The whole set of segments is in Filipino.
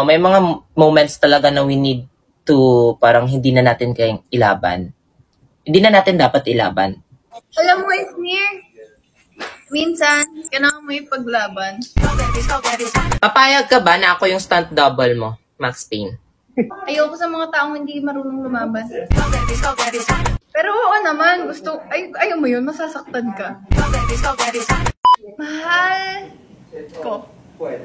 May mga moments talaga na we need to, parang hindi na natin kayang ilaban. Hindi na natin dapat ilaban. Alam mo, Isnir, minsan, kailangan mo yung paglaban. Papayag ka ba na ako yung stunt double mo, Max Payne? Ayoko sa mga taong hindi marunong lumaban. Pero oo naman, ayaw mo yun, masasaktan ka. Mahal ko.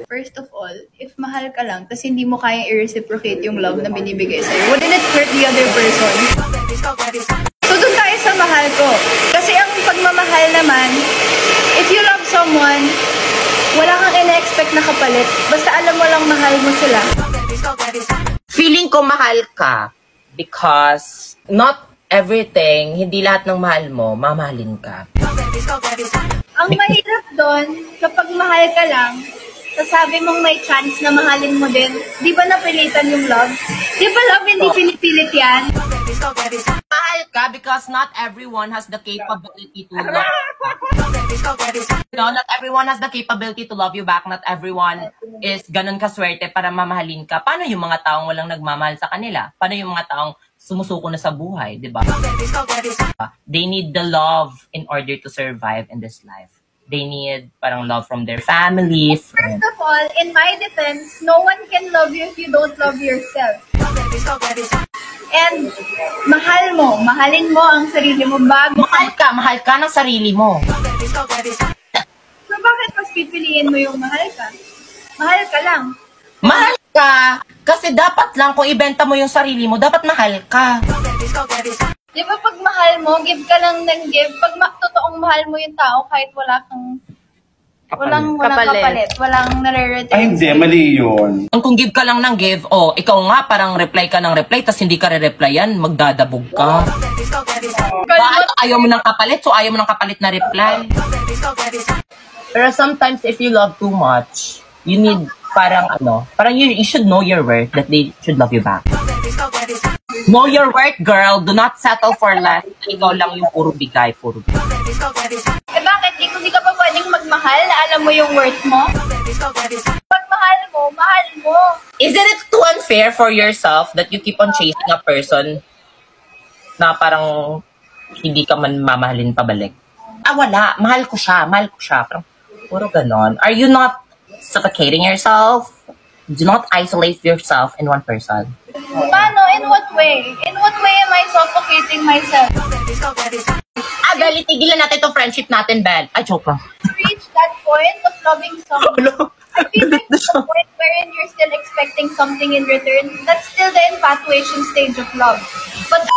First of all, if mahal ka lang, tas hindi mo kayang i-reciprocate yung love na binibigay sa'yo, wouldn't it hurt the other person? So dun tayo sa mahal ko. Kasi ang pagmamahal naman, if you love someone, wala kang ina-expect na kapalit. Basta alam mo lang mahal mo sila. Feeling ko mahal ka because not everything, hindi lahat ng mahal mo, mamahalin ka. Ang mahirap doon, kapag mahal ka lang, sasabi mong may chance na mahalin mo din, di ba napilitan yung love? Di ba love hindi pinipilit yan? Mahal ka because not everyone has the capability to love. No, not everyone has the capability to love you back. Not everyone is ganun kaswerte para mamahalin ka. Paano yung mga taong walang nagmamahal sa kanila? Paano yung mga taong sumusuko na sa buhay, di ba? They need the love in order to survive in this life. They need parang love from their family. First of all, in my defense, no one can love you if you don't love yourself. And mahalin mo ang sarili mo bago Mahal ka ng sarili mo. So bakit mas pipiliin mo yung mahal ka? Mahal ka lang. Mahal ka kasi dapat lang kung ibenta mo yung sarili mo, dapat mahal ka. Di ba pag mahal mo, give ka lang ng give. Pag totoong mahal mo yung tao, kahit walang kapalit, walang nare-return. Ay, hindi, mali yun. Kung give ka lang ng give, ikaw nga parang reply ka ng reply, tas hindi ka re-replyan, magdadabog ka. Ayaw mo ng kapalit, so ayaw mo ng kapalit na reply. Pero sometimes if you love too much, you need parang you should know your worth that they should love you back. Know your worth, girl. Do not settle for less. Ikaw lang yung puro bigay, Eh bakit? Hindi ka pa pwedeng magmahal na alam mo yung worth mo? Pag mahal mo. Isn't it too unfair for yourself that you keep on chasing a person na parang hindi ka man mamahalin pabalik? Wala. Mahal ko siya. Parang puro ganon. Are you not suffocating yourself? Do not isolate yourself in one person. Paano? In what way? In what way am I suffocating myself? Dali, tigilan natin itong friendship natin, Ben. Joke lang. Reach that point of loving someone. I feel like the point wherein you're still expecting something in return, that's still the infatuation stage of love. But